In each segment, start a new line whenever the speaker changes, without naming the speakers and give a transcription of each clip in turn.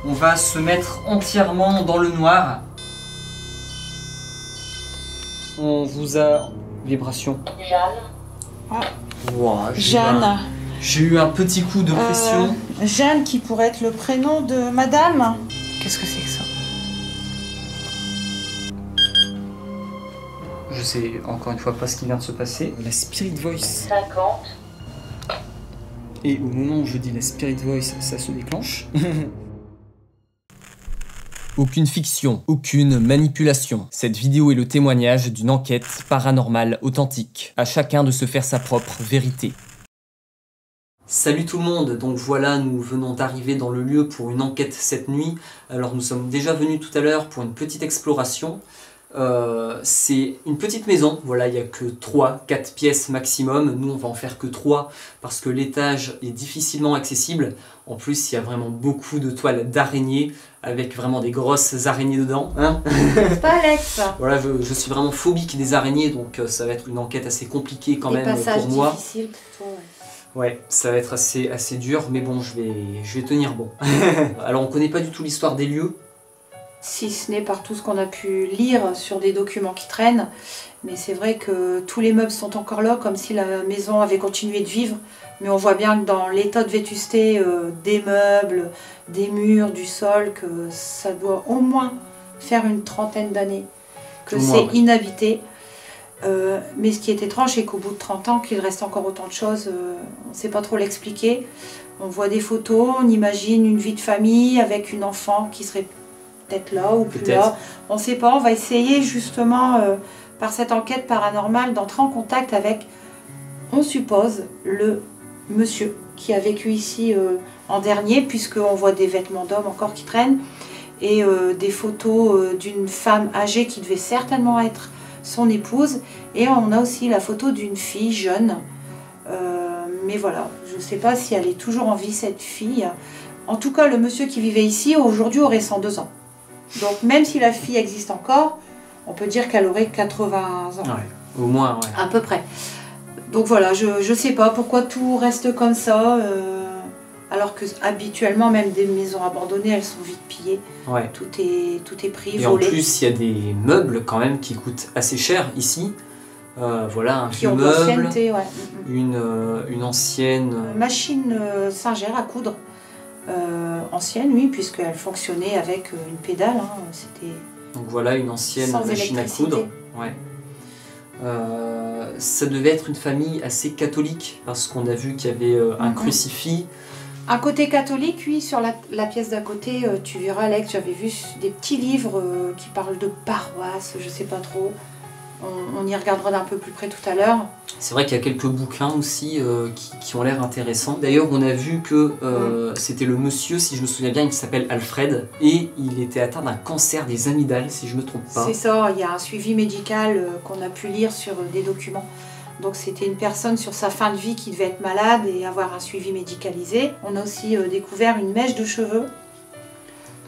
On va se mettre entièrement dans le noir. On vous a... Vibration.
Ah.
Wow,
Jeanne.
J'ai eu un petit coup de pression.
Jeanne qui pourrait être le prénom de madame. Qu'est-ce que c'est que ça?
Je sais encore une fois pas ce qui vient de se passer. La Spirit Voice.
50.
Et au moment où je dis la Spirit Voice, ça se déclenche. Aucune fiction, aucune manipulation. Cette vidéo est le témoignage d'une enquête paranormale authentique. À chacun de se faire sa propre vérité. Salut tout le monde, donc voilà, nous venons d'arriver dans le lieu pour une enquête cette nuit. Alors nous sommes déjà venus tout à l'heure pour une petite exploration. C'est une petite maison, voilà, il n'y a que 3-4 pièces maximum. Nous on va en faire que 3 parce que l'étage est difficilement accessible. En plus il y a vraiment beaucoup de toiles d'araignées avec vraiment des grosses araignées dedans, hein.
C'est pas Alex.
Voilà, je suis vraiment phobique des araignées, donc ça va être une enquête assez compliquée quand même pour moi.
Difficiles plutôt, ouais.
Ouais, ça va être assez dur, mais bon, je vais tenir bon. Alors on connaît pas du tout l'histoire des lieux.
Si ce n'est par tout ce qu'on a pu lire sur des documents qui traînent. Mais c'est vrai que tous les meubles sont encore là, comme si la maison avait continué de vivre. Mais on voit bien que dans l'état de vétusté des meubles, des murs, du sol, que ça doit au moins faire une trentaine d'années que c'est inhabité. Mais ce qui est étrange, c'est qu'au bout de 30 ans, qu'il reste encore autant de choses, on ne sait pas trop l'expliquer. On voit des photos, on imagine une vie de famille avec une enfant qui serait peut-être là ou plus là. On ne sait pas, on va essayer justement, par cette enquête paranormale, d'entrer en contact avec, on suppose, le monsieur qui a vécu ici en dernier, puisqu'on voit des vêtements d'homme encore qui traînent, et des photos d'une femme âgée qui devait certainement être son épouse, et on a aussi la photo d'une fille jeune, mais voilà, je ne sais pas si elle est toujours en vie cette fille. En tout cas, le monsieur qui vivait ici aujourd'hui aurait 102 ans, donc même si la fille existe encore, on peut dire qu'elle aurait 80 ans.
Ouais, au moins, ouais.
À peu près. Donc voilà, je ne sais pas pourquoi tout reste comme ça, alors que habituellement même des maisons abandonnées, elles sont vite pillées. Ouais. Tout est pris,
et
volé.
En plus, il y a des meubles quand même qui coûtent assez cher ici. Voilà, un vieux meuble,
ouais.
une ancienne...
machine Singer à coudre. Ancienne, oui, puisqu'elle fonctionnait avec une pédale. Hein, c'était...
Donc voilà, une ancienne machine à coudre. Ouais. Ça devait être une famille assez catholique, parce qu'on a vu qu'il y avait un crucifix.
Un côté catholique, oui, sur la pièce d'à côté, tu verras, Alex, j'avais vu des petits livres qui parlent de paroisse, je sais pas trop. On y regardera d'un peu plus près tout à l'heure.
C'est vrai qu'il y a quelques bouquins aussi qui ont l'air intéressants. D'ailleurs, on a vu que c'était le monsieur, si je me souviens bien, il s'appelle Alfred, et il était atteint d'un cancer des amygdales, si je me trompe pas.
C'est ça, il y a un suivi médical qu'on a pu lire sur des documents. Donc c'était une personne sur sa fin de vie qui devait être malade et avoir un suivi médicalisé. On a aussi découvert une mèche de cheveux.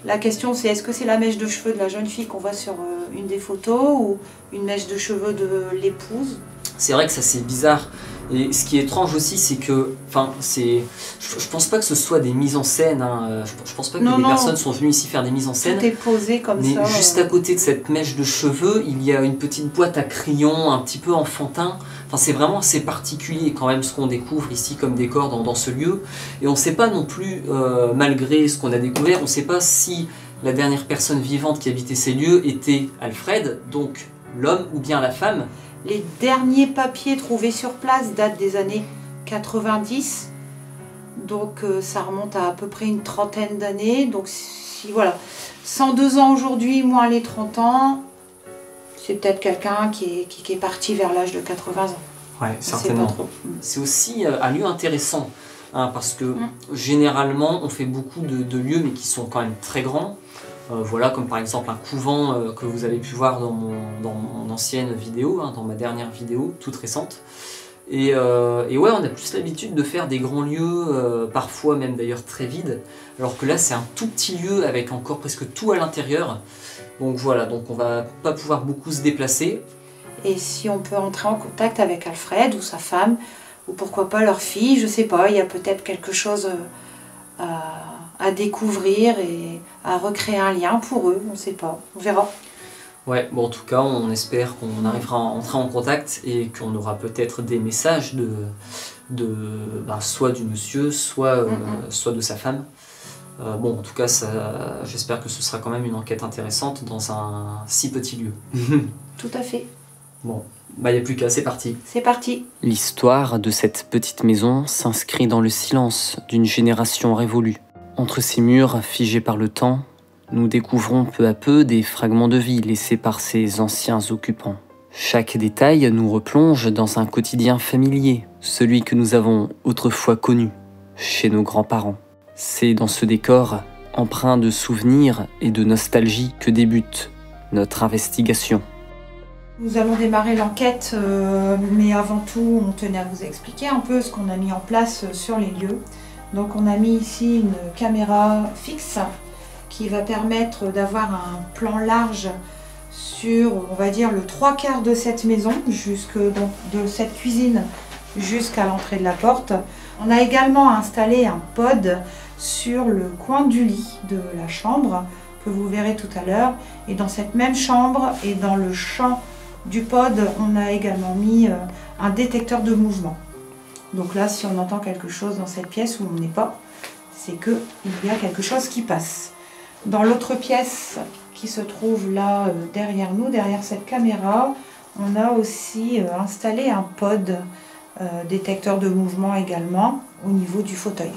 La question c'est, est-ce que c'est la mèche de cheveux de la jeune fille qu'on voit sur une des photos ou une mèche de cheveux de l'épouse?
C'est vrai que ça c'est bizarre. Et ce qui est étrange aussi, c'est que, enfin, je pense pas que ce soit des mises en scène. Hein. Je pense pas que des personnes sont venues ici faire des mises en scène.
Tout est posé comme ça.
Mais juste à côté de cette mèche de cheveux, il y a une petite boîte à crayons, un petit peu enfantin. Enfin, c'est vraiment assez particulier quand même ce qu'on découvre ici comme décor dans ce lieu. Et on ne sait pas non plus, malgré ce qu'on a découvert, on ne sait pas si la dernière personne vivante qui habitait ces lieux était Alfred, donc l'homme ou bien la femme.
Les derniers papiers trouvés sur place datent des années 90, donc ça remonte à peu près une trentaine d'années. Donc si voilà, 102 ans aujourd'hui, moins les 30 ans, c'est peut-être quelqu'un qui est parti vers l'âge de 80 ans.
Ouais, certainement. C'est aussi un lieu intéressant, hein, parce que généralement on fait beaucoup de lieux mais qui sont quand même très grands. Voilà, comme par exemple un couvent que vous avez pu voir dans mon ancienne vidéo, hein, dans ma dernière vidéo, toute récente. Et ouais, on a plus l'habitude de faire des grands lieux, parfois même d'ailleurs très vides, alors que là c'est un tout petit lieu avec encore presque tout à l'intérieur. Donc voilà, donc on va pas pouvoir beaucoup se déplacer.
Et si on peut entrer en contact avec Alfred ou sa femme, ou pourquoi pas leur fille, je sais pas, il y a peut-être quelque chose à découvrir et à recréer un lien pour eux. On ne sait pas, on verra.
Ouais, bon, en tout cas, on espère qu'on arrivera à entrer en contact et qu'on aura peut-être des messages soit du monsieur, soit de sa femme. Bon, en tout cas, j'espère que ce sera quand même une enquête intéressante dans un si petit lieu.
Tout à fait.
Bon, il n'y a plus qu'à, c'est parti.
C'est parti.
L'histoire de cette petite maison s'inscrit dans le silence d'une génération révolue. Entre ces murs figés par le temps, nous découvrons peu à peu des fragments de vie laissés par ces anciens occupants. Chaque détail nous replonge dans un quotidien familier, celui que nous avons autrefois connu, chez nos grands-parents. C'est dans ce décor, empreint de souvenirs et de nostalgie, que débute notre investigation.
Nous allons démarrer l'enquête, mais avant tout, on tenait à vous expliquer un peu ce qu'on a mis en place sur les lieux. Donc on a mis ici une caméra fixe qui va permettre d'avoir un plan large sur, on va dire, le 3/4 de cette maison, donc de cette cuisine jusqu'à l'entrée de la porte. On a également installé un pod sur le coin du lit de la chambre, que vous verrez tout à l'heure. Et dans cette même chambre et dans le champ du pod, on a également mis un détecteur de mouvement. Donc là, si on entend quelque chose dans cette pièce où on n'est pas, c'est qu'il y a quelque chose qui passe. Dans l'autre pièce qui se trouve là derrière nous, derrière cette caméra, on a aussi installé un pod détecteur de mouvement également au niveau du fauteuil.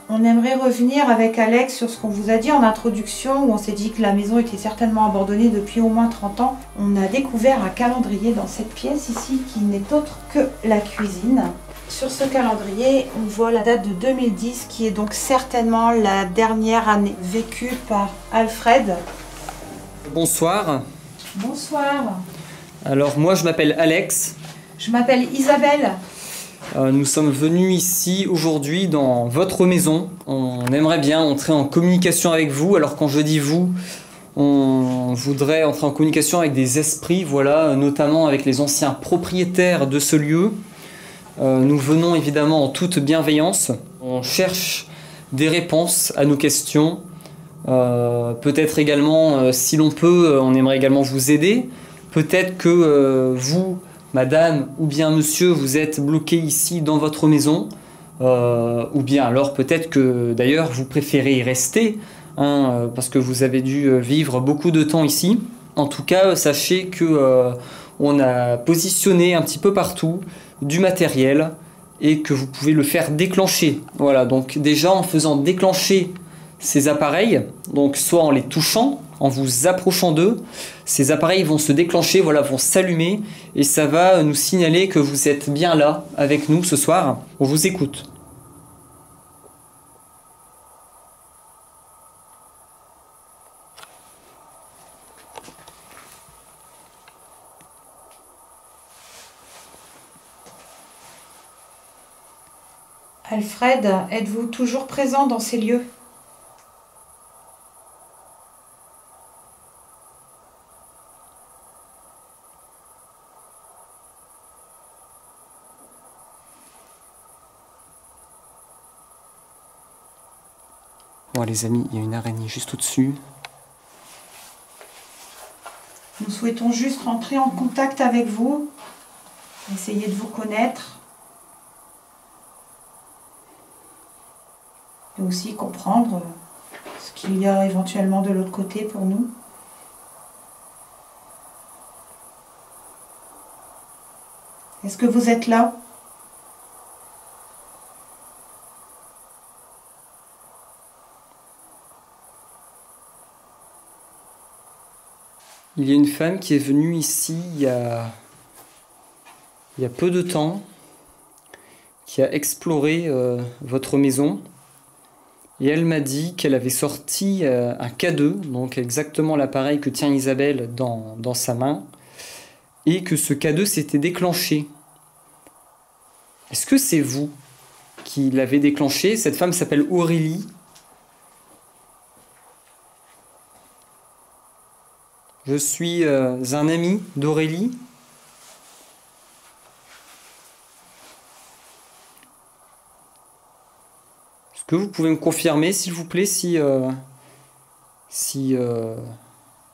On aimerait revenir avec Alex sur ce qu'on vous a dit en introduction, où on s'est dit que la maison était certainement abandonnée depuis au moins 30 ans. On a découvert un calendrier dans cette pièce ici qui n'est autre que la cuisine. Sur ce calendrier, on voit la date de 2010 qui est donc certainement la dernière année vécue par Alfred.
Bonsoir.
Bonsoir.
Alors moi je m'appelle Alex.
Je m'appelle Isabelle.
Nous sommes venus ici aujourd'hui dans votre maison. On aimerait bien entrer en communication avec vous. Alors quand je dis vous, on voudrait entrer en communication avec des esprits, voilà, notamment avec les anciens propriétaires de ce lieu. Nous venons évidemment en toute bienveillance. On cherche des réponses à nos questions. Peut-être également, si l'on peut, on aimerait également vous aider. Peut-être que vous, madame ou bien monsieur, vous êtes bloqué ici dans votre maison. Ou bien alors peut-être que d'ailleurs vous préférez y rester, parce que vous avez dû vivre beaucoup de temps ici. En tout cas, sachez que on a positionné un petit peu partout du matériel et que vous pouvez le faire déclencher. Voilà, donc déjà en faisant déclencher ces appareils, donc soit en les touchant, en vous approchant d'eux, ces appareils vont se déclencher, voilà, vont s'allumer et ça va nous signaler que vous êtes bien là avec nous ce soir. On vous écoute.
Alfred, êtes-vous toujours présent dans ces lieux ?
Bon les amis, il y a une araignée juste au-dessus.
Nous souhaitons juste rentrer en contact avec vous, essayer de vous connaître. Et aussi comprendre ce qu'il y a éventuellement de l'autre côté pour nous. Est-ce que vous êtes là ?
Il y a une femme qui est venue ici il y a peu de temps, qui a exploré votre maison. Et elle m'a dit qu'elle avait sorti un K2, donc exactement l'appareil que tient Isabelle dans sa main, et que ce K2 s'était déclenché. Est-ce que c'est vous qui l'avez déclenché ? Cette femme s'appelle Aurélie. Je suis un ami d'Aurélie. Est-ce que vous pouvez me confirmer, s'il vous plaît, si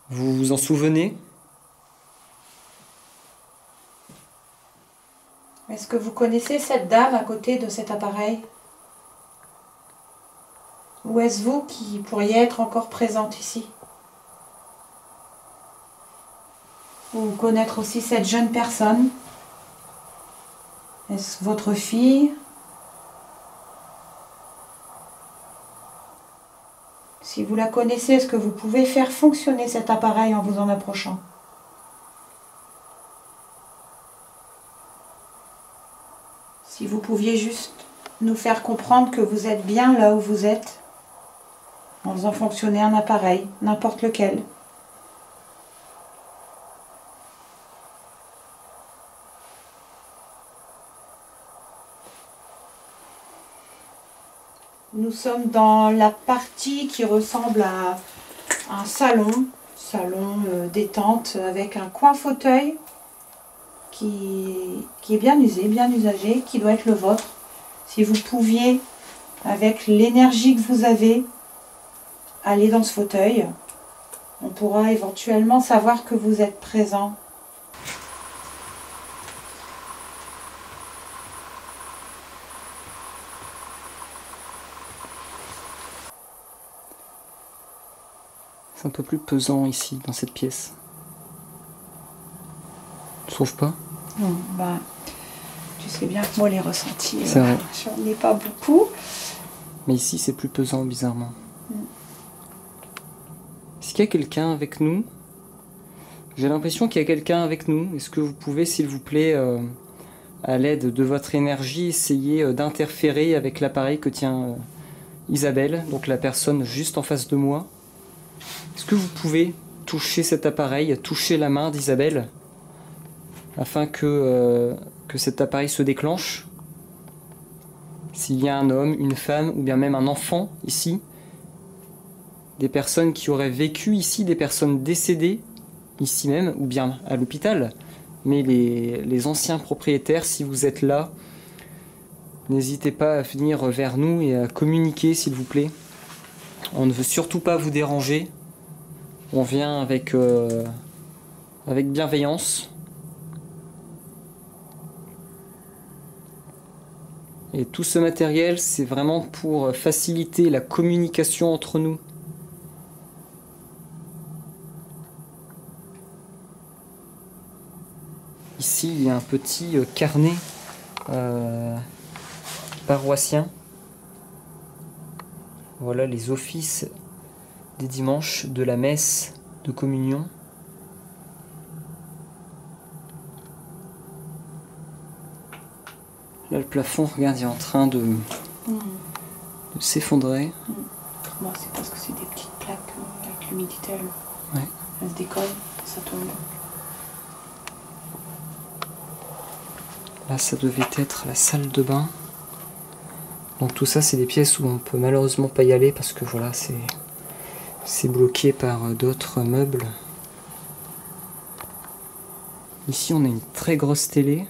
vous vous en souvenez?
Est-ce que vous connaissez cette dame à côté de cet appareil? Ou est-ce vous qui pourriez être encore présente ici? Ou connaître aussi cette jeune personne? Est-ce votre fille? Si vous la connaissez, est-ce que vous pouvez faire fonctionner cet appareil en vous en approchant? Si vous pouviez juste nous faire comprendre que vous êtes bien là où vous êtes, en faisant fonctionner un appareil, n'importe lequel. Nous sommes dans la partie qui ressemble à un salon détente avec un coin fauteuil qui est bien usé, bien usagé, qui doit être le vôtre. Si vous pouviez, avec l'énergie que vous avez, aller dans ce fauteuil, on pourra éventuellement savoir que vous êtes présent.
C'est un peu plus pesant ici, dans cette pièce. Tu trouves pas?
Non, bah, tu sais bien que moi les ressentis,
c'est vrai.
J'en ai pas beaucoup.
Mais ici c'est plus pesant bizarrement. Est-ce qu'il y a quelqu'un avec nous? J'ai l'impression qu'il y a quelqu'un avec nous. Est-ce que vous pouvez, s'il vous plaît, à l'aide de votre énergie, essayer d'interférer avec l'appareil que tient Isabelle, donc la personne juste en face de moi? Est-ce que vous pouvez toucher cet appareil, toucher la main d'Isabelle, afin que cet appareil se déclenche? S'il y a un homme, une femme, ou bien même un enfant ici, des personnes qui auraient vécu ici, des personnes décédées, ici même, ou bien à l'hôpital, mais les anciens propriétaires, si vous êtes là, n'hésitez pas à venir vers nous et à communiquer, s'il vous plaît. On ne veut surtout pas vous déranger. On vient avec bienveillance. Et tout ce matériel, c'est vraiment pour faciliter la communication entre nous. Ici, il y a un petit carnet paroissien. Voilà les offices des dimanches de la messe de communion. Là, le plafond, regarde, il est en train de s'effondrer.
Moi, c'est parce que c'est des petites plaques avec l'humidité,
ouais.
Elle se décolle, ça tombe.
Là, ça devait être la salle de bain. Donc tout ça, c'est des pièces où on peut malheureusement pas y aller parce que voilà, c'est bloqué par d'autres meubles. Ici, on a une très grosse télé.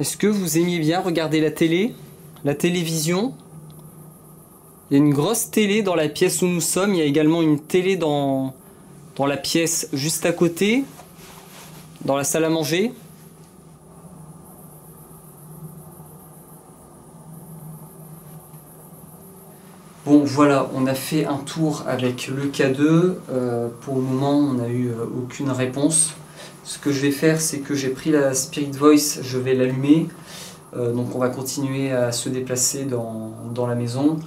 Est-ce que vous aimiez bien regarder la télé? La télévision? Il y a une grosse télé dans la pièce où nous sommes. Il y a également une télé dans la pièce juste à côté, dans la salle à manger. Bon voilà, on a fait un tour avec le K2. Pour le moment, on n'a eu aucune réponse. Ce que je vais faire, c'est que j'ai pris la Spirit Voice, je vais l'allumer. Donc on va continuer à se déplacer dans la maison.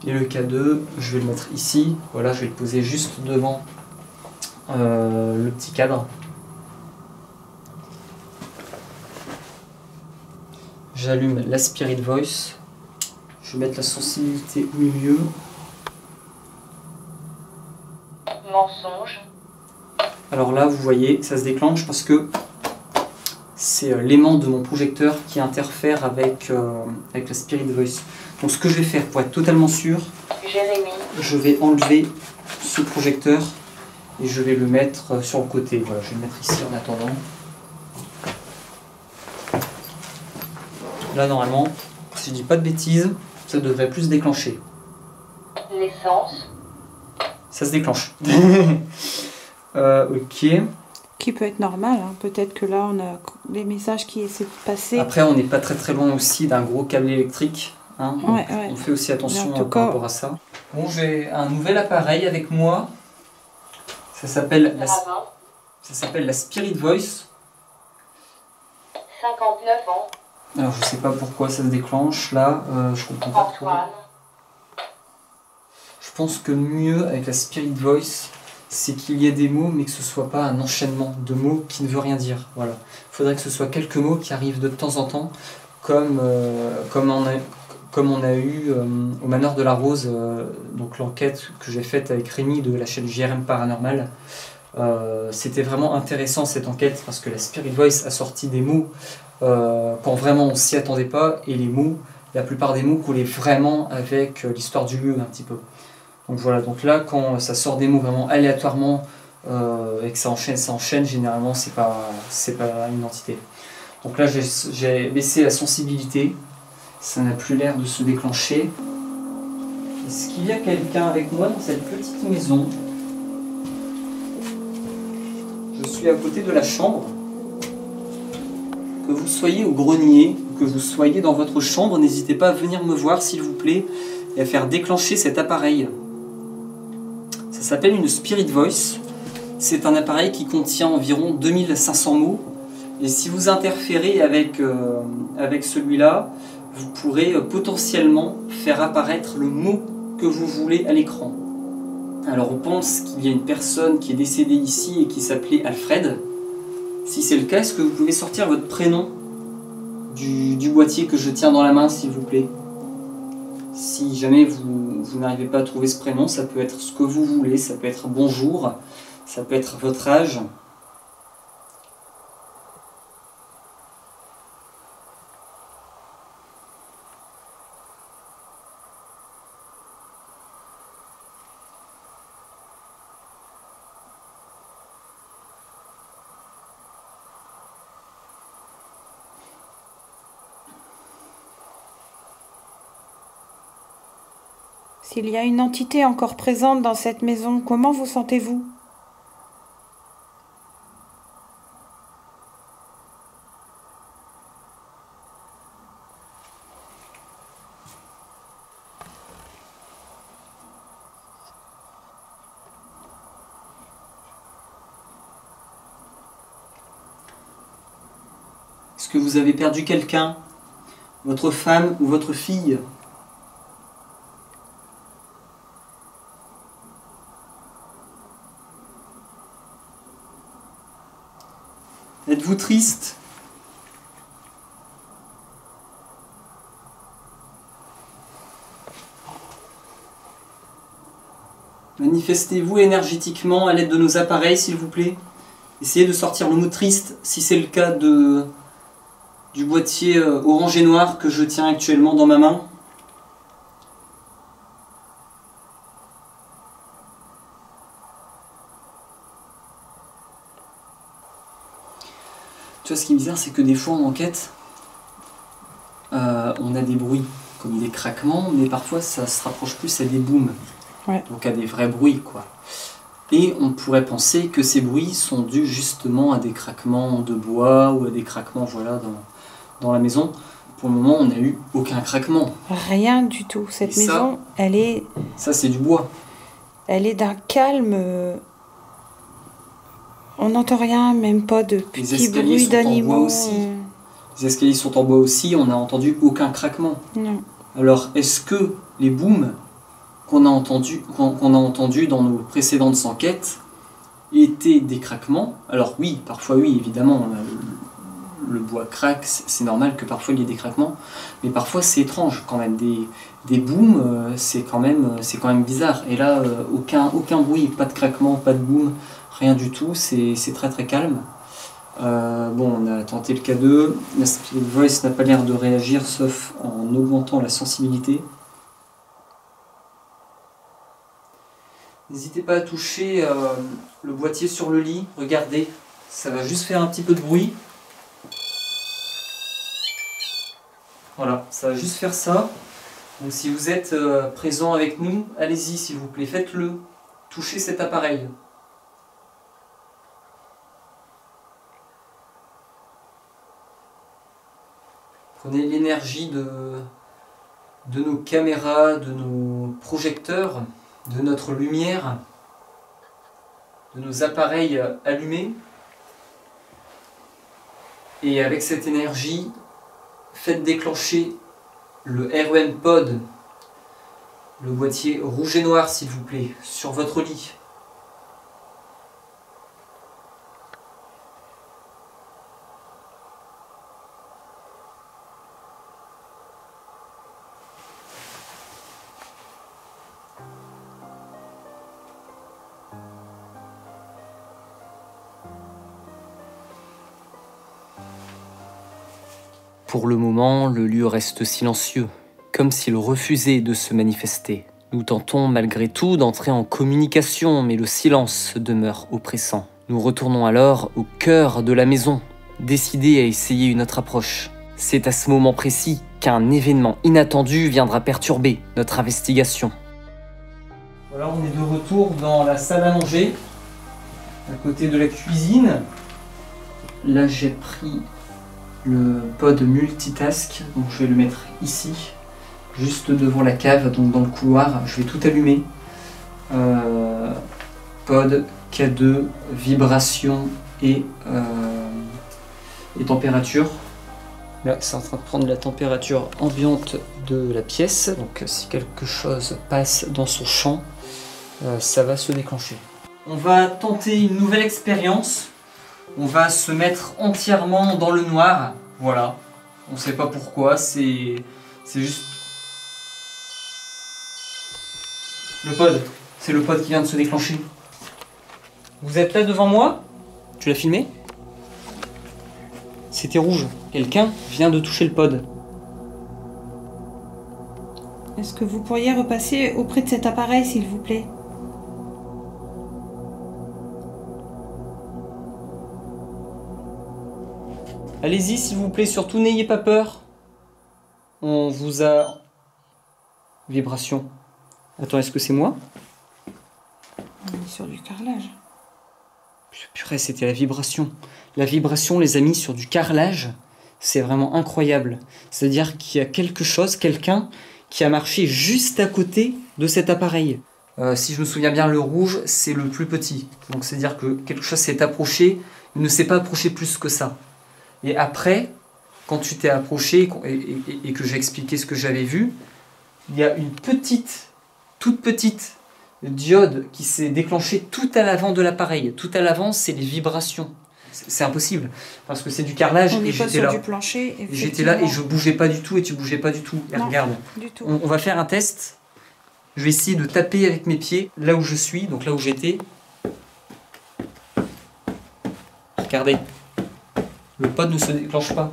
Et le K2, je vais le mettre ici. Voilà, je vais le poser juste devant le petit cadre. J'allume la Spirit Voice. Je vais mettre la sensibilité au milieu.
Mensonge.
Alors là, vous voyez, ça se déclenche parce que c'est l'aimant de mon projecteur qui interfère avec la Spirit Voice. Donc ce que je vais faire pour être totalement sûr,
Jérémy.
je vais enlever ce projecteur et je vais le mettre sur le côté. Voilà, je vais le mettre ici en attendant. Là, normalement, si je dis pas de bêtises, ça devrait plus se déclencher.
l'essence.
Ça se déclenche. Ok.
Qui peut être normal, hein. Peut-être que là on a des messages qui essaient de passer.
Après, on n'est pas très loin aussi d'un gros câble électrique. Hein,
Ouais.
on fait aussi attention
Mais en tout
par
cas-
rapport à ça. Bon, j'ai un nouvel appareil avec moi. Ça s'appelle
Bravo.
la Spirit Voice.
59 ans.
Alors, je sais pas pourquoi ça se déclenche là. Je comprends pas trop.
Antoine.
Je pense que le mieux avec la Spirit Voice, c'est qu'il y ait des mots, mais que ce soit pas un enchaînement de mots qui ne veut rien dire. Voilà. Il faudrait que ce soit quelques mots qui arrivent de temps en temps, comme on a eu au Manoir de la Rose, donc l'enquête que j'ai faite avec Rémi de la chaîne JRM Paranormal. C'était vraiment intéressant cette enquête parce que la Spirit Voice a sorti des mots quand vraiment on s'y attendait pas, et les mots, la plupart des mots collaient vraiment avec l'histoire du lieu un petit peu. Donc voilà, donc là quand ça sort des mots vraiment aléatoirement et que ça enchaîne, généralement c'est pas une entité. Donc là j'ai baissé la sensibilité, ça n'a plus l'air de se déclencher. Est-ce qu'il y a quelqu'un avec moi dans cette petite maison? Je suis à côté de la chambre. Que vous soyez au grenier, que vous soyez dans votre chambre, n'hésitez pas à venir me voir s'il vous plaît et à faire déclencher cet appareil. Ça s'appelle une Spirit Voice. C'est un appareil qui contient environ 2500 mots. Et si vous interférez avec celui-là, vous pourrez potentiellement faire apparaître le mot que vous voulez à l'écran. Alors on pense qu'il y a une personne qui est décédée ici et qui s'appelait Alfred. Si c'est le cas, est-ce que vous pouvez sortir votre prénom du boîtier que je tiens dans la main, s'il vous plaît? Si jamais vous n'arrivez pas à trouver ce prénom, ça peut être ce que vous voulez, ça peut être bonjour, ça peut être votre âge.
S'il y a une entité encore présente dans cette maison, comment vous sentez-vous?
Est-ce que vous avez perdu quelqu'un? Votre femme ou votre fille? Êtes-vous triste? Manifestez-vous énergétiquement à l'aide de nos appareils, s'il vous plaît. Essayez de sortir le mot triste, si c'est le cas du boîtier orange et noir que je tiens actuellement dans ma main. Tu vois, ce qui est bizarre, c'est que des fois en enquête, on a des bruits, comme des craquements, mais parfois ça se rapproche plus à des booms.
Ouais.
Donc à des vrais bruits, quoi. Et on pourrait penser que ces bruits sont dus justement à des craquements de bois ou à des craquements, voilà, dans la maison. Pour le moment, on n'a eu aucun craquement.
Rien du tout. Cette
Et ça,
maison, elle est
Ça, c'est du bois.
d'un calme. On n'entend rien, même pas de petits
escaliers
bruits
sont en bois
d'animaux.
aussi. Les escaliers sont en bois aussi, on n'a entendu aucun craquement.
Non.
Alors, est-ce que les booms qu'on a entendus dans nos précédentes enquêtes étaient des craquements? Alors oui, parfois oui, évidemment, le bois craque, c'est normal que parfois il y ait des craquements, mais parfois c'est étrange quand même. Des booms, c'est quand même bizarre. Et là, aucun bruit, pas de craquement, pas de boom, rien du tout, c'est très très calme. Bon, on a tenté le K2, la Spirit Voice n'a pas l'air de réagir sauf en augmentant la sensibilité. N'hésitez pas à toucher le boîtier sur le lit, regardez, ça va juste faire un petit peu de bruit. Voilà, ça va juste faire ça. Donc si vous êtes présent avec nous, allez-y s'il vous plaît, faites-le. Touchez cet appareil. Prenez l'énergie de nos caméras, de nos projecteurs, de notre lumière, de nos appareils allumés. Et avec cette énergie, faites déclencher le REM Pod, le boîtier rouge et noir s'il vous plaît, sur votre lit. Pour le moment, le lieu reste silencieux, comme s'il refusait de se manifester. Nous tentons malgré tout d'entrer en communication, mais le silence demeure oppressant. Nous retournons alors au cœur de la maison, décidés à essayer une autre approche. C'est à ce moment précis qu'un événement inattendu viendra perturber notre investigation. Voilà, on est de retour dans la salle à manger, à côté de la cuisine. Là, j'ai pris le pod multitask, donc je vais le mettre ici, juste devant la cave, donc dans le couloir. Je vais tout allumer. Pod K2, vibration et température. Là, c'est en train de prendre la température ambiante de la pièce, donc si quelque chose passe dans son champ, ça va se déclencher. On va tenter une nouvelle expérience. On va se mettre entièrement dans le noir, voilà. On ne sait pas pourquoi, c'est juste... Le pod, c'est le pod qui vient de se déclencher. Vous êtes là devant moi? Tu l'as filmé? C'était rouge. Quelqu'un vient de toucher le pod.
Est-ce que vous pourriez repasser auprès de cet appareil, s'il vous plaît?
Allez-y s'il vous plaît, surtout n'ayez pas peur. On vous a... Vibration. Attends, est-ce que c'est moi?
On est sur du carrelage.
Purée, c'était la vibration. La vibration, les amis, sur du carrelage, c'est vraiment incroyable. C'est-à-dire qu'il y a quelque chose, quelqu'un qui a marché juste à côté de cet appareil. Si je me souviens bien, le rouge, c'est le plus petit. Donc c'est-à-dire que quelque chose s'est approché, il ne s'est pas approché plus que ça. Et après, quand tu t'es approché et que j'ai expliqué ce que j'avais vu, il y a une petite, toute petite diode qui s'est déclenchée tout à l'avant de l'appareil. Tout à l'avant, c'est les vibrations. C'est impossible, parce que c'est du carrelage.
On n'est
et
pas
j'étais
sur
là.
du plancher.
J'étais là et je bougeais pas du tout et tu bougeais pas du tout. Et
Non,
regarde,
du tout.
on va faire un test. Je vais essayer de taper avec mes pieds là où je suis, donc là où j'étais. Regardez. Le pod ne se déclenche pas.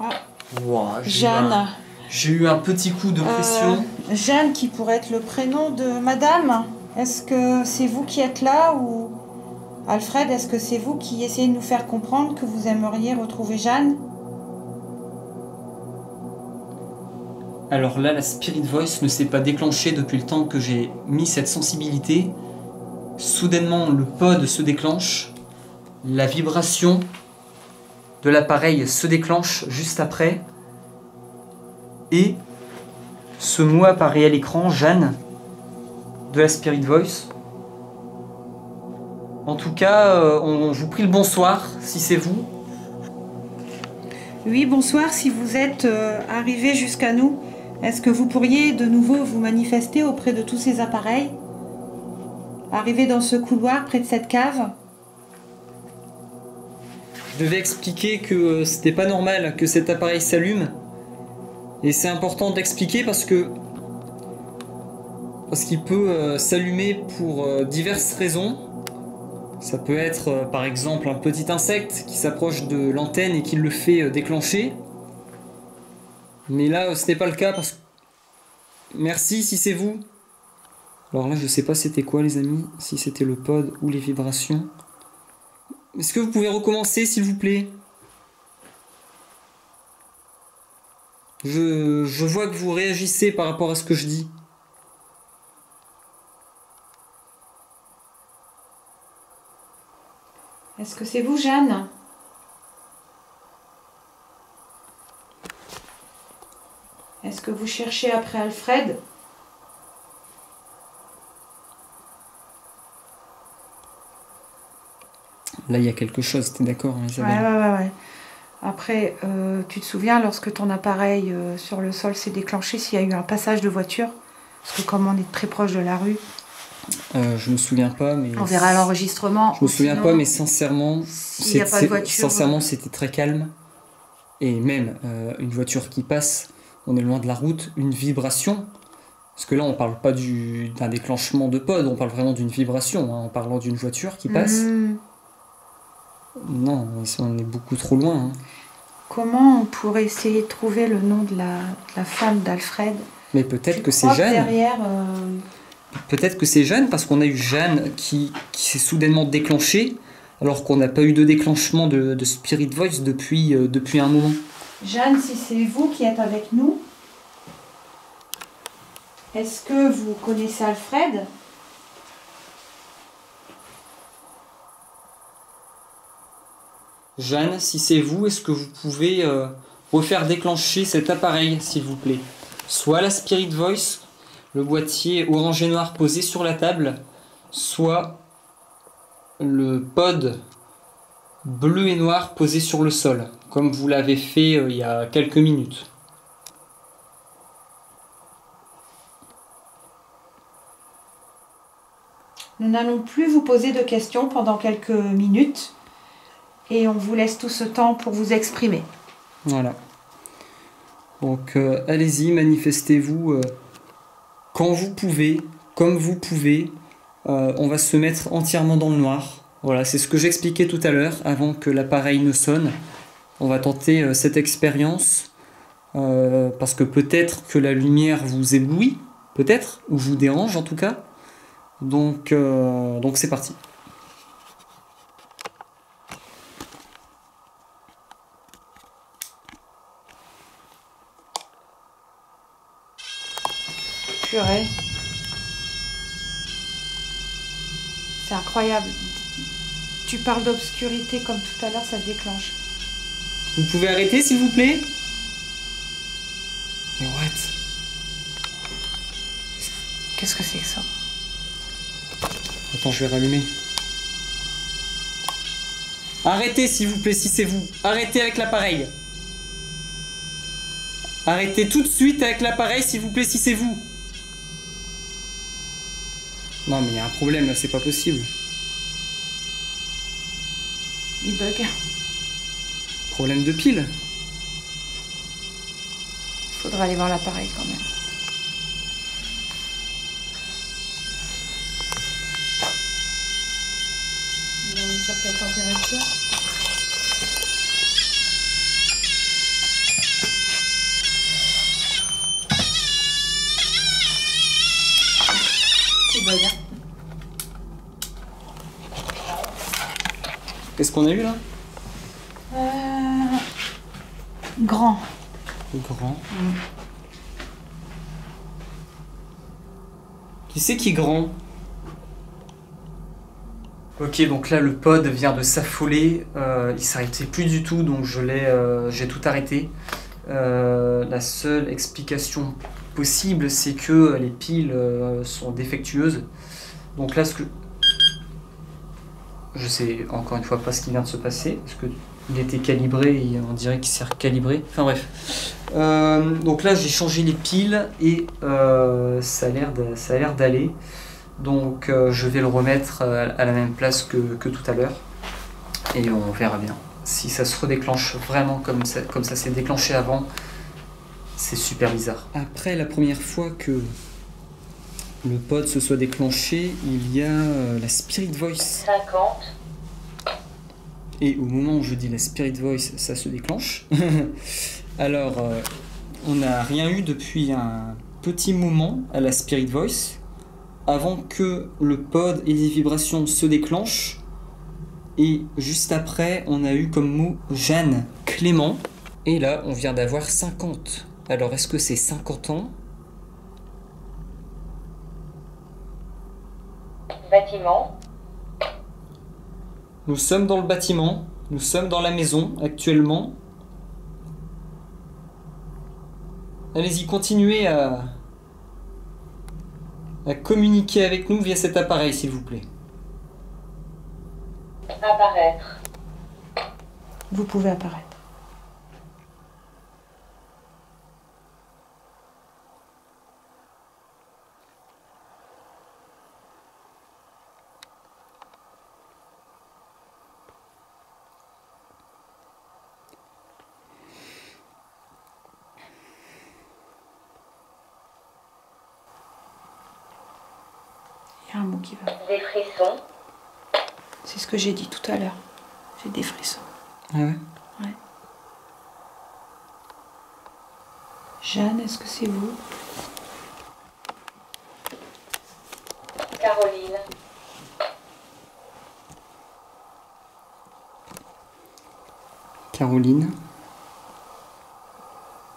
Ah,
Wow,
Jeanne.
J'ai eu un petit coup de pression.
Jeanne, qui pourrait être le prénom de madame. Est-ce que c'est vous qui êtes là ou... Alfred, est-ce que c'est vous qui essayez de nous faire comprendre que vous aimeriez retrouver Jeanne?
Alors là, la Spirit Voice ne s'est pas déclenchée depuis le temps que j'ai mis cette sensibilité. Soudainement, le pod se déclenche. La vibration de l'appareil se déclenche juste après. Et ce mot apparaît à l'écran, Jeanne, de la Spirit Voice. En tout cas, on vous prie le bonsoir, si c'est vous.
Oui, bonsoir, si vous êtes arrivé jusqu'à nous, est-ce que vous pourriez de nouveau vous manifester auprès de tous ces appareils? Arriver dans ce couloir, près de cette cave?
Je devais expliquer que c'était pas normal que cet appareil s'allume. Et c'est important d'expliquer parce qu'il peut s'allumer pour diverses raisons. Ça peut être par exemple un petit insecte qui s'approche de l'antenne et qui le fait déclencher. Mais là, ce n'est pas le cas parce que... Merci si c'est vous. Alors là, je sais pas c'était quoi les amis, si c'était le pod ou les vibrations. Est-ce que vous pouvez recommencer s'il vous plaît? Je vois que vous réagissez par rapport à ce que je dis.
Est-ce que c'est vous, Jeanne? Est-ce que vous cherchez après Alfred?
Là, il y a quelque chose, t'es d'accord, hein, Isabelle?
Ouais. Après, tu te souviens, lorsque ton appareil sur le sol s'est déclenché, s'il y a eu un passage de voiture? Parce que comme on est très proche de la rue...
Je me souviens pas, mais...
On verra l'enregistrement.
Je me souviens pas, mais sincèrement...
S'il n'y a pas de voiture...
Sincèrement, c'était très calme. Et même, une voiture qui passe, on est loin de la route, une vibration... Parce que là, on parle pas d'un déclenchement de pod, on parle vraiment d'une vibration, hein, en parlant d'une voiture qui passe. Non, on est beaucoup trop loin. Hein.
Comment on pourrait essayer de trouver le nom de la femme d'Alfred?
Mais peut-être que c'est Jeanne.
Derrière,
Peut-être que c'est Jeanne, parce qu'on a eu Jeanne qui s'est soudainement déclenchée, alors qu'on n'a pas eu de déclenchement de Spirit Voice depuis un moment.
Jeanne, si c'est vous qui êtes avec nous, est-ce que vous connaissez Alfred?
Jeanne, si c'est vous, est-ce que vous pouvez refaire déclencher cet appareil, s'il vous plaît? Soit la Spirit Voice, le boîtier orange et noir posé sur la table, soit le pod bleu et noir posé sur le sol, comme vous l'avez fait il y a quelques minutes.
Nous n'allons plus vous poser de questions pendant quelques minutes et on vous laisse tout ce temps pour vous exprimer.
Voilà. Donc allez-y, manifestez-vous quand vous pouvez, comme vous pouvez. On va se mettre entièrement dans le noir. Voilà, c'est ce que j'expliquais tout à l'heure avant que l'appareil ne sonne. On va tenter cette expérience parce que peut-être que la lumière vous éblouit, peut-être, ou vous dérange en tout cas. Donc c'est parti.
Purée. C'est incroyable. Tu parles d'obscurité comme tout à l'heure, ça se déclenche.
Vous pouvez arrêter s'il vous plaît? Mais what?
Qu'est-ce que c'est que ça?
Attends, je vais rallumer. Arrêtez s'il vous plaît si c'est vous. Arrêtez avec l'appareil. Arrêtez tout de suite avec l'appareil s'il vous plaît si c'est vous. Non mais il y a un problème là, c'est pas possible.
Il bug.
Problème de pile.
Faudra aller voir l'appareil quand même. On est sur quelle température? Petit bug, hein.
Qu'est-ce qu'on a eu là?
Grand.
Grand. Qui c'est qui est grand? Ok, donc là le pod vient de s'affoler, il s'arrêtait plus du tout, donc j'ai tout arrêté. La seule explication possible, c'est que les piles sont défectueuses. Donc là, je sais encore une fois pas ce qui vient de se passer, parce que il était calibré et on dirait qu'il s'est recalibré. Enfin bref. Donc là j'ai changé les piles et ça a l'air d'aller. Donc je vais le remettre à la même place que tout à l'heure. Et on verra bien. Si ça se redéclenche vraiment comme ça s'est déclenché avant, c'est super bizarre. Après la première fois que le pod se soit déclenché, il y a la Spirit Voice.
50.
Et au moment où je dis la Spirit Voice, ça se déclenche. Alors, on n'a rien eu depuis un petit moment à la Spirit Voice, avant que le pod et les vibrations se déclenchent. Et juste après, on a eu comme mot Jeanne Clément. Et là, on vient d'avoir 50. Alors, est-ce que c'est 50 ans?
Bâtiment.
Nous sommes dans le bâtiment. Nous sommes dans la maison actuellement. Allez-y, continuez à communiquer avec nous via cet appareil, s'il vous plaît.
Apparaître.
Vous pouvez apparaître. Il y a un mot qui va.
Des frissons.
C'est ce que j'ai dit tout à l'heure. J'ai des frissons.
Ah ouais?
Ouais. Jeanne, est-ce que c'est vous?
Caroline.
Caroline.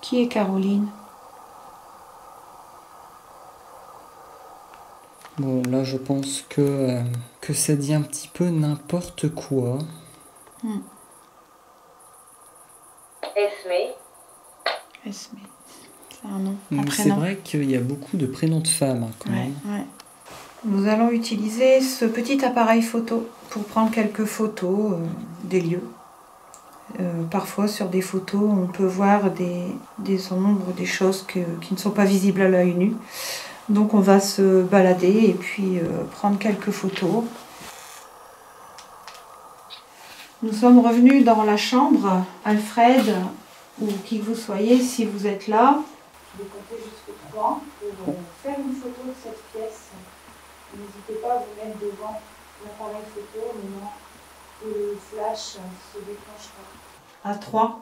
Qui est Caroline?
Bon, là, je pense que ça dit un petit peu n'importe quoi.
Esmé.
Esmé. C'est un nom, un
C'est
prénom.
vrai qu'il y a beaucoup de prénoms de femmes, hein, quand même.
Ouais. Nous allons utiliser ce petit appareil photo pour prendre quelques photos des lieux. Parfois sur des photos on peut voir des ombres, des choses qui ne sont pas visibles à l'œil nu. Donc on va se balader et puis prendre quelques photos. Nous sommes revenus dans la chambre. Alfred, ou qui que vous soyez, si vous êtes là, vous comptez jusqu'à 3 pour faire une photo de cette pièce. N'hésitez pas à vous mettre devant l'appareil photo, maintenant que le flash se déclenchera. À 3,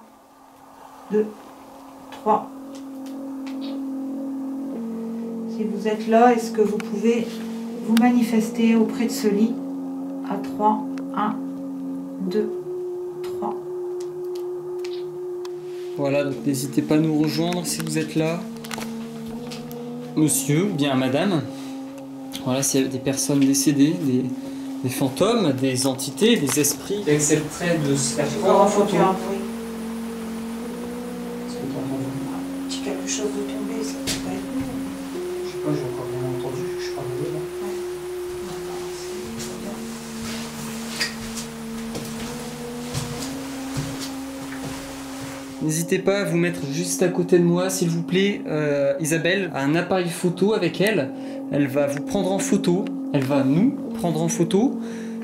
2, 3. Si vous êtes là, est-ce que vous pouvez vous manifester auprès de ce lit? À 3, 1, 2, 3.
Voilà, donc n'hésitez pas à nous rejoindre si vous êtes là. Monsieur ou bien madame. Voilà, s'il y a des personnes décédées, des fantômes, des entités, des esprits qui accepteraient de se faire prendre en photo.
Un bruit. Si quelque chose de tombé, ça peut pas être nous.
Je sais pas, j'ai encore rien entendu, je suis pas arrivé là. N'hésitez pas à vous mettre juste à côté de moi, s'il vous plaît. Isabelle a un appareil photo avec elle. Elle va vous prendre en photo. Elle va nous prendre en photo.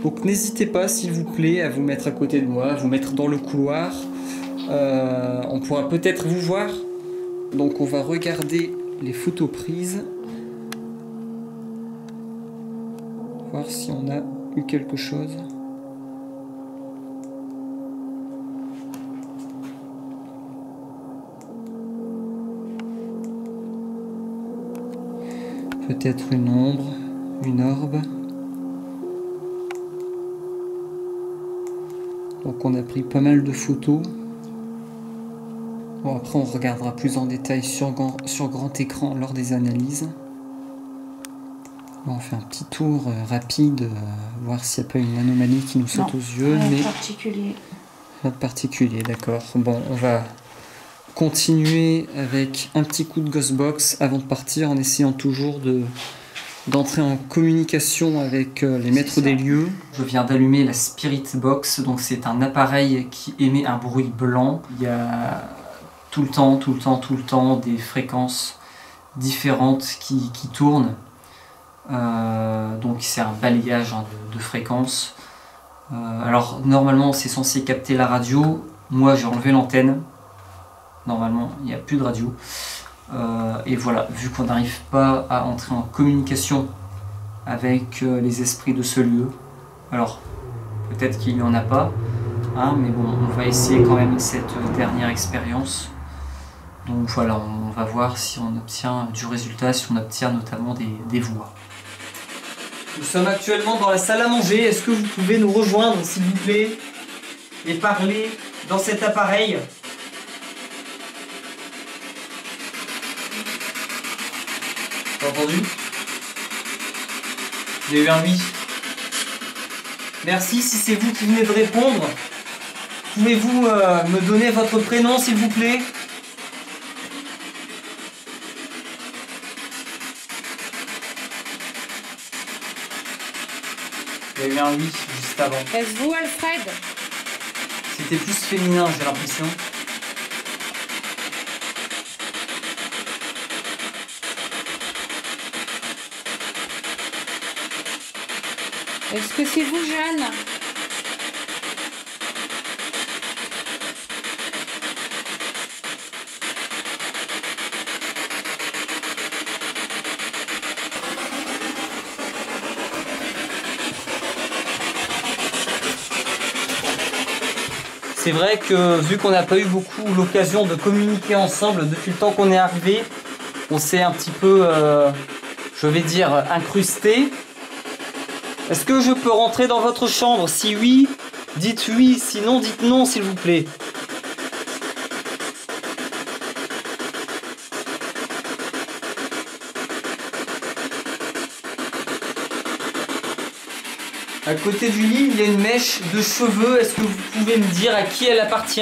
Donc n'hésitez pas, s'il vous plaît, à vous mettre à côté de moi, à vous mettre dans le couloir. On pourra peut-être vous voir. Donc on va regarder les photos prises. Voir si on a eu quelque chose. Peut-être une ombre, une orbe. Donc on a pris pas mal de photos. Bon, après on regardera plus en détail sur grand écran lors des analyses. Bon, on fait un petit tour rapide, voir s'il n'y a pas une anomalie qui nous saute aux yeux.
Rien
Mais
de particulier.
rien de particulier, d'accord. Bon, on va continuer avec un petit coup de Ghostbox avant de partir, en essayant toujours d'entrer en communication avec les maîtres des lieux. Je viens d'allumer la Spirit Box, donc c'est un appareil qui émet un bruit blanc. Il y a tout le temps des fréquences différentes qui tournent. Donc c'est un balayage de fréquences. Alors normalement c'est censé capter la radio. Moi j'ai enlevé l'antenne. Normalement il n'y a plus de radio. Et voilà, vu qu'on n'arrive pas à entrer en communication avec les esprits de ce lieu, alors peut-être qu'il n'y en a pas, hein, mais bon, on va essayer quand même cette dernière expérience. Donc voilà, on va voir si on obtient du résultat, si on obtient notamment des voix. Nous sommes actuellement dans la salle à manger. Est-ce que vous pouvez nous rejoindre, s'il vous plaît, et parler dans cet appareil? T'as entendu? Il y a eu un oui. Merci, si c'est vous qui venez de répondre. Pouvez-vous me donner votre prénom, s'il vous plaît? Il y a eu un oui juste avant.
Est-ce vous, Alfred?
C'était plus féminin, j'ai l'impression.
Est-ce que c'est vous, Jeanne?
C'est vrai que vu qu'on n'a pas eu beaucoup l'occasion de communiquer ensemble depuis le temps qu'on est arrivé, on s'est un petit peu, je vais dire, incrusté. Est-ce que je peux rentrer dans votre chambre? Si oui, dites oui, sinon dites non, s'il vous plaît. À côté du lit, il y a une mèche de cheveux. Est-ce que vous pouvez me dire à qui elle appartient?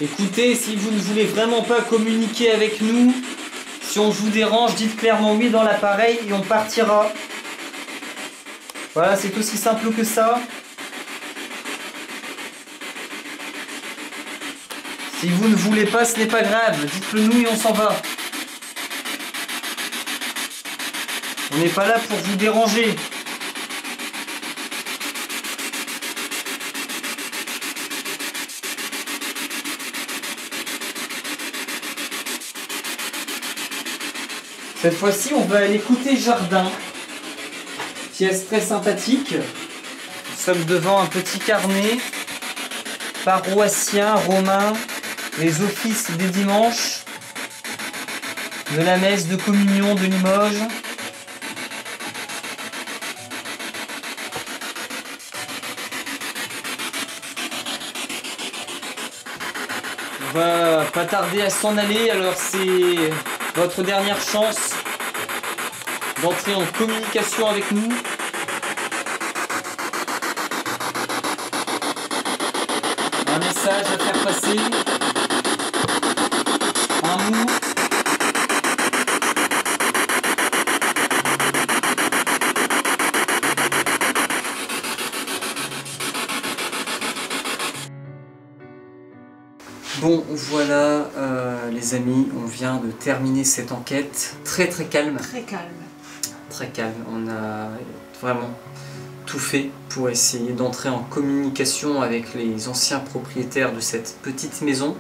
Écoutez, si vous ne voulez vraiment pas communiquer avec nous, si on vous dérange, dites clairement oui dans l'appareil et on partira. Voilà, c'est aussi simple que ça. Si vous ne voulez pas, ce n'est pas grave. Dites-le nous et on s'en va. On n'est pas là pour vous déranger. Cette fois-ci, on va aller écouter Jardin. Pièce très sympathique. Nous sommes devant un petit carnet. Paroissien, romain, les offices des dimanches, de la messe de communion de Limoges. On va pas tarder à s'en aller, alors c'est votre dernière chance d'entrer en communication avec nous. Un message à faire passer. Un mot. Bon, voilà les amis, on vient de terminer cette enquête. Très calme.
Très calme.
Très calme. On a vraiment tout fait pour essayer d'entrer en communication avec les anciens propriétaires de cette petite maison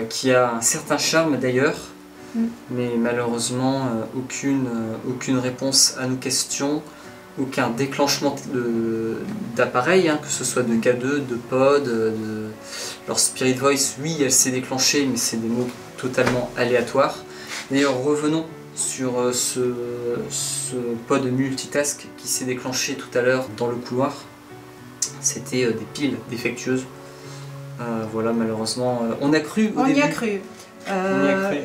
qui a un certain charme d'ailleurs, mais malheureusement aucune réponse à nos questions, aucun déclenchement d'appareil, que ce soit de K2, de pod, leur Spirit Voice. Oui, elle s'est déclenchée, mais c'est des mots totalement aléatoires. D'ailleurs, revenons sur ce pod multitask qui s'est déclenché tout à l'heure dans le couloir. C'était des piles défectueuses. Voilà, malheureusement, on a cru au début.
On y a cru.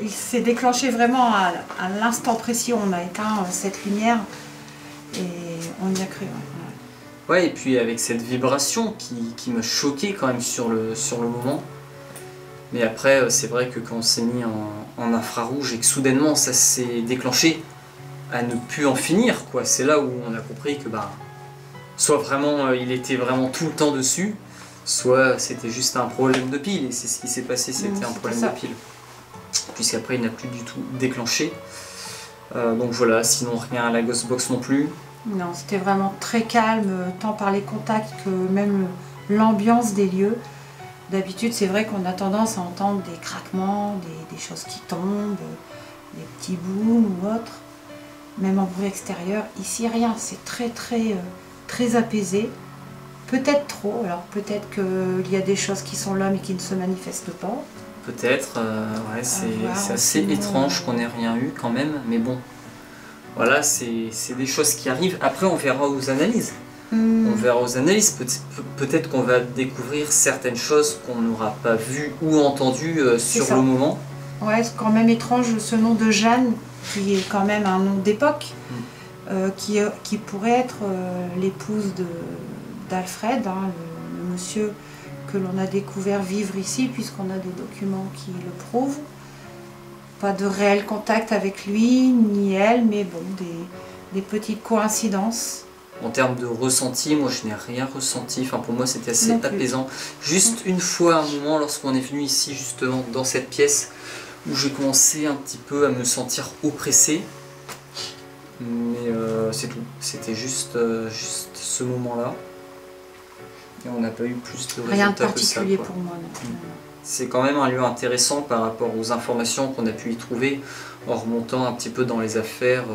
Il s'est déclenché vraiment à l'instant précis où on a éteint cette lumière et on y a cru.
Ouais, et puis avec cette vibration qui m'a choqué quand même sur le moment. Mais après, c'est vrai que quand on s'est mis en infrarouge et que soudainement ça s'est déclenché à ne plus en finir, quoi. C'est là où on a compris que soit vraiment il était vraiment tout le temps dessus, soit c'était juste un problème de pile. Et c'est ce qui s'est passé, c'était un problème de pile. Puisqu'après il n'a plus du tout déclenché. Donc voilà, sinon rien à la Ghostbox non plus.
Non, c'était vraiment très calme, tant par les contacts que même l'ambiance des lieux. D'habitude, c'est vrai qu'on a tendance à entendre des craquements, des choses qui tombent, des petits booms ou autres. Même en bruit extérieur, ici rien, c'est très apaisé. Peut-être trop, alors peut-être qu'il y a des choses qui sont là mais qui ne se manifestent pas.
Peut-être, ouais, c'est assez étrange qu'on n'ait rien eu quand même, mais bon. Voilà, c'est des choses qui arrivent. Après, on verra aux analyses. On verra aux analyses, peut-être qu'on va découvrir certaines choses qu'on n'aura pas vues ou entendues sur le moment.
Ouais, c'est quand même étrange ce nom de Jeanne, qui est quand même un nom d'époque, qui pourrait être l'épouse d'Alfred, hein, le monsieur que l'on a découvert vivre ici, puisqu'on a des documents qui le prouvent. Pas de réel contact avec lui, ni elle, mais bon, des petites coïncidences.
En termes de ressenti, moi je n'ai rien ressenti, enfin pour moi c'était assez apaisant. Juste une fois, un moment, lorsqu'on est venu ici justement dans cette pièce, où j'ai commencé un petit peu à me sentir oppressé. Mais c'est tout, c'était juste ce moment-là. Et on n'a pas eu plus de résultats
rien de
que ça.
particulier pour moi.
C'est quand même un lieu intéressant par rapport aux informations qu'on a pu y trouver en remontant un petit peu dans les affaires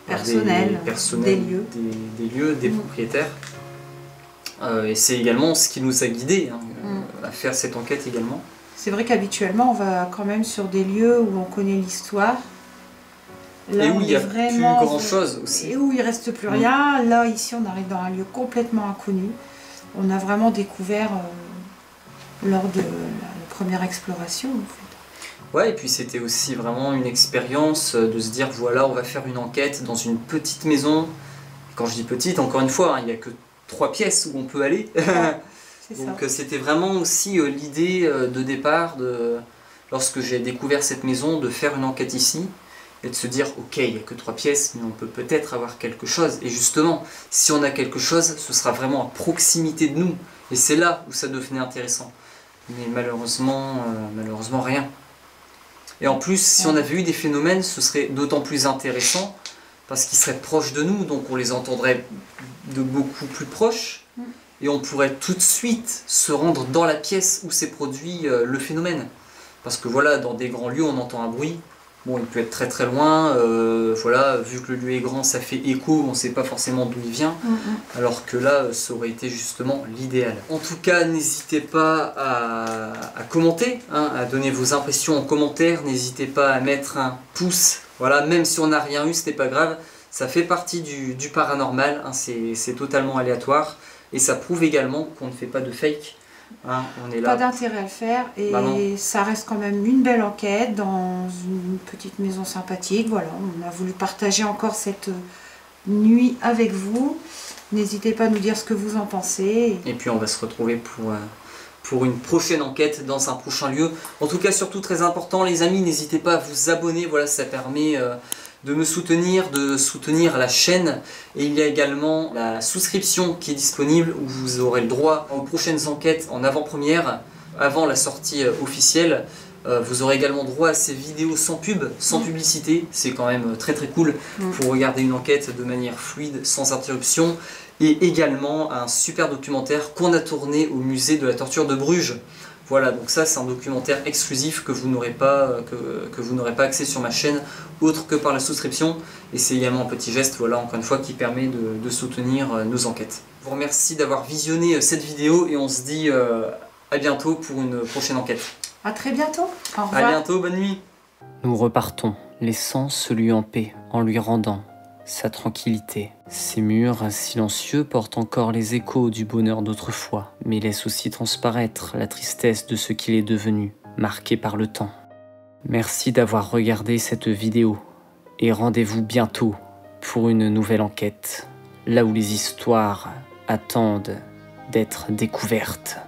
personnelles des lieux,
des propriétaires. Et c'est également ce qui nous a guidés à faire cette enquête également.
C'est vrai qu'habituellement on va quand même sur des lieux où on connaît l'histoire.
Et où il n'y a plus grand chose aussi.
Et où il ne reste plus rien. Là, ici, on arrive dans un lieu complètement inconnu. On a vraiment découvert lors de la première exploration, en fait.
Ouais, et puis c'était aussi vraiment une expérience de se dire, voilà, on va faire une enquête dans une petite maison. Quand je dis petite, encore une fois, il n'y a que 3 pièces où on peut aller. Ouais, donc c'était vraiment aussi l'idée de départ, lorsque j'ai découvert cette maison, de faire une enquête ici. Et de se dire, ok, il n'y a que 3 pièces, mais on peut peut-être avoir quelque chose. Et justement, si on a quelque chose, ce sera vraiment à proximité de nous. Et c'est là où ça devenait intéressant. Mais malheureusement, rien. Et en plus, si on avait eu des phénomènes, ce serait d'autant plus intéressant, parce qu'ils seraient proches de nous, donc on les entendrait de beaucoup plus proches. Et on pourrait tout de suite se rendre dans la pièce où s'est produit le phénomène. Parce que voilà, dans des grands lieux, on entend un bruit. Bon, il peut être très très loin, voilà, vu que le lieu est grand, ça fait écho, on ne sait pas forcément d'où il vient, alors que là, ça aurait été justement l'idéal. En tout cas, n'hésitez pas à commenter, à donner vos impressions en commentaire, n'hésitez pas à mettre un pouce, voilà, même si on n'a rien eu, ce n'est pas grave, ça fait partie du paranormal, c'est totalement aléatoire, et ça prouve également qu'on ne fait pas de fake. On est là.
Pas d'intérêt à le faire et ça reste quand même une belle enquête dans une petite maison sympathique. Voilà, on a voulu partager encore cette nuit avec vous. N'hésitez pas à nous dire ce que vous en pensez.
Et puis on va se retrouver pour une prochaine enquête dans un prochain lieu. En tout cas, surtout très important, les amis, n'hésitez pas à vous abonner. Voilà, ça permet de me soutenir, de soutenir la chaîne. Et il y a également la souscription qui est disponible où vous aurez le droit aux prochaines enquêtes en avant-première, avant la sortie officielle. Vous aurez également droit à ces vidéos sans pub, sans publicité. C'est quand même très très cool pour regarder une enquête de manière fluide, sans interruption. Et également un super documentaire qu'on a tourné au musée de la torture de Bruges. Voilà, donc ça c'est un documentaire exclusif que vous n'aurez pas, accès sur ma chaîne, autre que par la souscription. Et c'est également un petit geste, voilà, encore une fois, qui permet de soutenir nos enquêtes. Je vous remercie d'avoir visionné cette vidéo et on se dit à bientôt pour une prochaine enquête.
À très bientôt, au revoir.
À bientôt, bonne nuit.
Nous repartons, laissant celui en paix, en lui rendant sa tranquillité. Ces murs silencieux portent encore les échos du bonheur d'autrefois, mais laissent aussi transparaître la tristesse de ce qu'il est devenu, marqué par le temps. Merci d'avoir regardé cette vidéo, et rendez-vous bientôt pour une nouvelle enquête, là où les histoires attendent d'être découvertes.